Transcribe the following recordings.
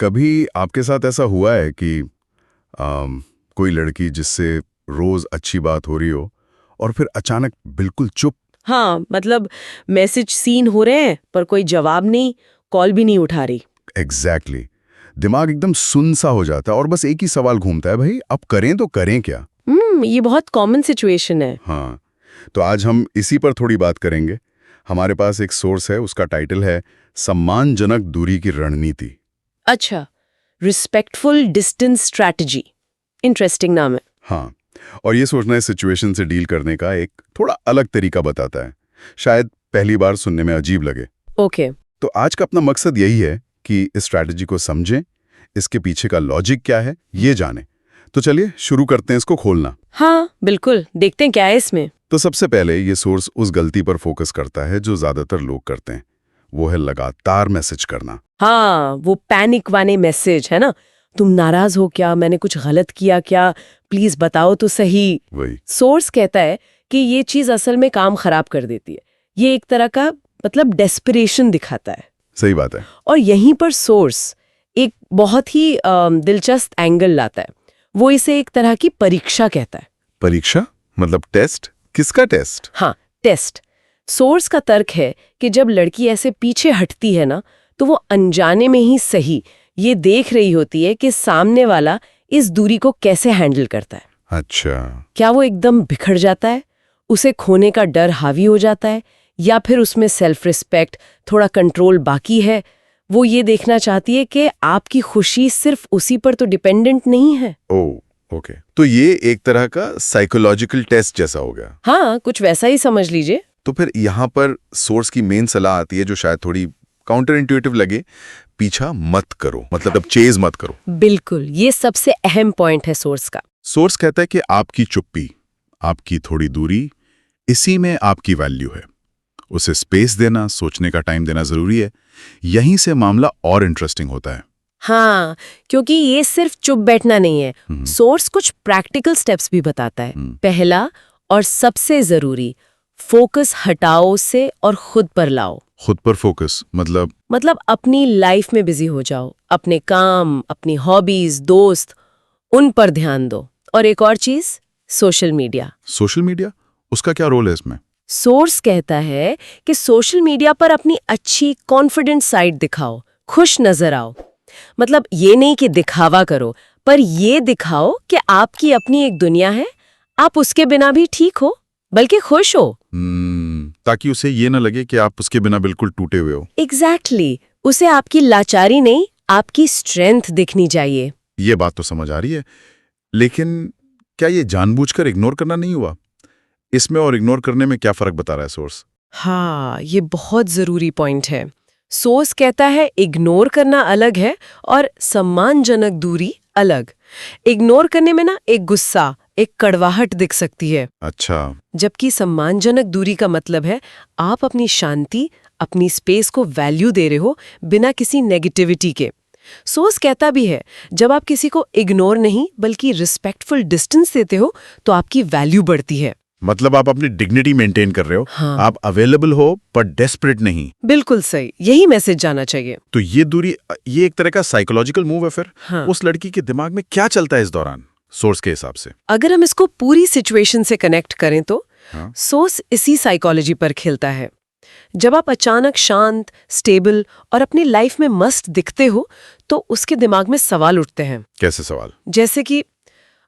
कभी आपके साथ ऐसा हुआ है कि कोई लड़की जिससे रोज अच्छी बात हो रही हो और फिर अचानक बिल्कुल चुप? हाँ, मतलब मैसेज सीन हो रहे हैं पर कोई जवाब नहीं, कॉल भी नहीं उठा रही। एग्जैक्टली दिमाग एकदम सुन सा हो जाता है और बस एक ही सवाल घूमता है, भाई अब करें तो करें क्या? ये बहुत कॉमन सिचुएशन है। हाँ, तो आज हम इसी पर थोड़ी बात करेंगे। हमारे पास एक सोर्स है, उसका टाइटल है सम्मानजनक दूरी की रणनीति। अच्छा, रिस्पेक्टफुल डिस्टेंस स्ट्रैटेजी, इंटरेस्टिंग नाम है। हाँ, और ये सोचना इस सिचुएशन से डील करने का एक थोड़ा अलग तरीका बताता है। शायद पहली बार सुनने में अजीब लगे। ओके। तो आज का अपना मकसद यही है कि इस स्ट्रैटेजी को समझें, इसके पीछे का लॉजिक क्या है ये जानें। तो चलिए शुरू करते हैं इसको खोलना। हाँ बिल्कुल, देखते हैं क्या है इसमें। तो सबसे पहले ये सोर्स उस गलती पर फोकस करता है जो ज्यादातर लोग करते हैं, वो है लगातार मैसेज करना। हाँ, वो पैनिक वाले मैसेज है ना, तुम नाराज हो क्या, मैंने कुछ गलत किया क्या, प्लीज बताओ तो सही। वही सोर्स कहता है कि ये चीज असल में काम खराब कर देती है। ये एक तरह का मतलब डेस्परेशन दिखाता है। सही बात है। और यहीं पर सोर्स एक बहुत ही दिलचस्प एंगल लाता है। वो इसे एक तरह की परीक्षा कहता है। परीक्षा मतलब टेस्ट? किसका टेस्ट? हाँ, टेस्ट। सोर्स का तर्क है कि जब लड़की ऐसे पीछे हटती है ना, तो वो अनजाने में ही सही ये देख रही होती है कि सामने वाला इस दूरी को कैसे हैंडल करता है। अच्छा, क्या वो एकदम बिखर जाता है, उसे खोने का डर हावी हो जाता है, या फिर उसमें सेल्फ रिस्पेक्ट, थोड़ा कंट्रोल बाकी है। वो ये देखना चाहती है कि आपकी खुशी सिर्फ उसी पर तो डिपेंडेंट नहीं है। ओह ओके, तो ये एक तरह का साइकोलॉजिकल टेस्ट जैसा हो गया। हाँ, कुछ वैसा ही समझ लीजिए। तो फिर यहाँ पर सोर्स की मेन सलाह आती है जो शायद थोड़ी काउंटर इंट्यूटिव लगे, पीछा मत करो, मतलब अब चेज मत करो। बिल्कुल, ये सबसे अहम पॉइंट है सोर्स का। सोर्स कहता है कि आपकी चुप्पी, आपकी थोड़ी दूरी, इसी में आपकी वैल्यू है। उसे स्पेस देना, सोचने का टाइम देना जरूरी है। यहीं से मामला और इंटरेस्टिंग होता है। हाँ, क्योंकि ये सिर्फ चुप बैठना नहीं है। सोर्स कुछ प्रैक्टिकल स्टेप्स भी बताता है। पहला और सबसे जरूरी, फोकस हटाओ से और खुद पर लाओ। खुद पर फोकस मतलब अपनी लाइफ में बिजी हो जाओ, अपने काम, अपनी हॉबीज, दोस्त, उन पर ध्यान दो। और एक और चीज, सोशल मीडिया। सोशल मीडिया, उसका क्या रोल है इसमें? सोर्स कहता है कि सोशल मीडिया पर अपनी अच्छी कॉन्फिडेंट साइड दिखाओ, खुश नजर आओ। मतलब ये नहीं कि दिखावा करो, पर ये दिखाओ कि आपकी अपनी एक दुनिया है, आप उसके बिना भी ठीक हो, बल्कि खुश हो। ताकि उसे ये न लगे कि आप उसके बिना बिल्कुल टूटे हुए हो। एग्जैक्टली, उसे आपकी लाचारी नहीं, आपकी स्ट्रेंथ दिखनी चाहिए। ये बात तो समझ आ रही है, लेकिन क्या ये जानबूझकर इग्नोर करना नहीं हुआ? इसमें और इग्नोर करने में क्या फर्क बता रहा है सोर्स? हाँ, ये बहुत जरूरी पॉइंट है। सोर्स कहता है इग्नोर करना अलग है और सम्मानजनक दूरी अलग। इग्नोर करने में ना एक गुस्सा, एक कड़वाहट दिख सकती है। अच्छा, जबकि सम्मानजनक दूरी का मतलब है आप अपनी शांति, अपनी स्पेस को वैल्यू दे रहे हो बिना किसी नेगेटिविटी के। सोर्स कहता भी है जब आप किसी को इग्नोर नहीं बल्कि रिस्पेक्टफुल डिस्टेंस देते हो तो आपकी वैल्यू बढ़ती है। मतलब आप अपनी डिग्निटी मेंटेन कर रहे हो। हाँ। आप अवेलेबल हो पर डेस्परेट नहीं। बिल्कुल सही, यही मैसेज जाना चाहिए। तो ये दूरी, ये एक तरह का साइकोलॉजिकल मूव है फिर। हाँ। उस लड़की के दिमाग में क्या चलता है इस दौरान सोर्स के हिसाब से? अगर हम इसको पूरी सिचुएशन से कनेक्ट करें तो हाँ। सोर्स इसी साइकोलॉजी पर खेलता है। जब आप अचानक शांत, स्टेबल और अपनी लाइफ में मस्त दिखते हो तो उसके दिमाग में सवाल उठते हैं। कैसे सवाल? जैसे कि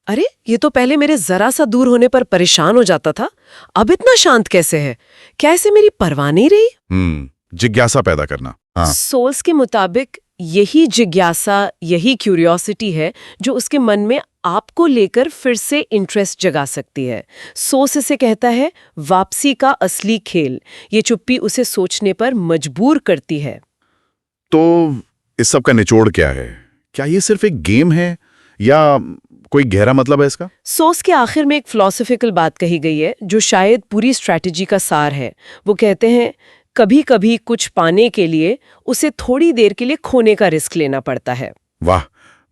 अरे ये तो पहले मेरे जरा सा दूर होने पर परेशान हो जाता था, अब इतना शांत कैसे है? क्या इसे मेरी परवाह नहीं रही? जिज्ञासा पैदा करना। हाँ। सोल्स के मुताबिक यही जिज्ञासा, यही क्यूरियोसिटी है जो उसके मन में आपको लेकर फिर से इंटरेस्ट जगा सकती है। सोर्स इसे कहता है वापसी का असली खेल। ये चुप्पी उसे सोचने पर मजबूर करती है। तो इस सब का निचोड़ क्या है? क्या ये सिर्फ एक गेम है या कोई गहरा मतलब है इसका? सोर्स के आखिर में एक फिलॉसफिकल बात कही गई है जो शायद पूरी स्ट्रैटेजी का सार है। वो कहते हैं कभी कभी कुछ पाने के लिए उसे थोड़ी देर के लिए खोने का रिस्क लेना पड़ता है। वाह,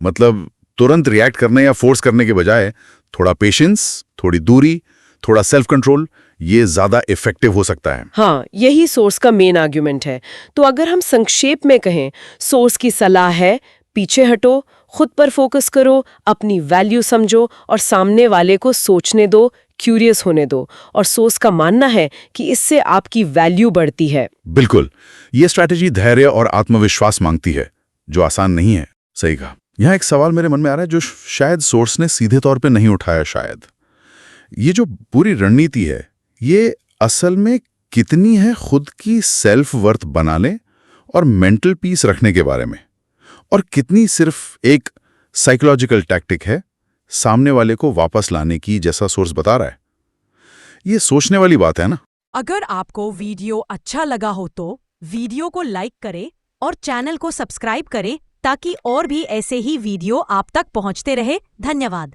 मतलब तुरंत रिएक्ट करने या फोर्स करने के बजाय थोड़ा पेशेंस, थोड़ी दूरी, थोड़ा सेल्फ कंट्रोल, ये ज्यादा इफेक्टिव हो सकता है। हाँ, यही सोर्स का मेन आर्ग्यूमेंट है। तो अगर हम संक्षेप में कहें, सोर्स की सलाह है पीछे हटो, खुद पर फोकस करो, अपनी वैल्यू समझो और सामने वाले को सोचने दो, क्यूरियस होने दो। और सोच का मानना है कि इससे आपकी वैल्यू बढ़ती है। बिल्कुल, ये स्ट्रैटेजी धैर्य और आत्मविश्वास मांगती है, जो आसान नहीं है। सही कहा। यहाँ एक सवाल मेरे मन में आ रहा है जो शायद सोर्स ने सीधे तौर पे नहीं उठाया शायद। ये जो पूरी रणनीति है, ये असल में कितनी है खुद की सेल्फ वर्थ बनाने और मेंटल पीस रखने के बारे में, और कितनी सिर्फ एक साइकोलॉजिकल टैक्टिक है सामने वाले को वापस लाने की, जैसा सोर्स बता रहा है। ये सोचने वाली बात है ना। अगर आपको वीडियो अच्छा लगा हो तो वीडियो को लाइक करें और चैनल को सब्सक्राइब करें ताकि और भी ऐसे ही वीडियो आप तक पहुंचते रहे। धन्यवाद।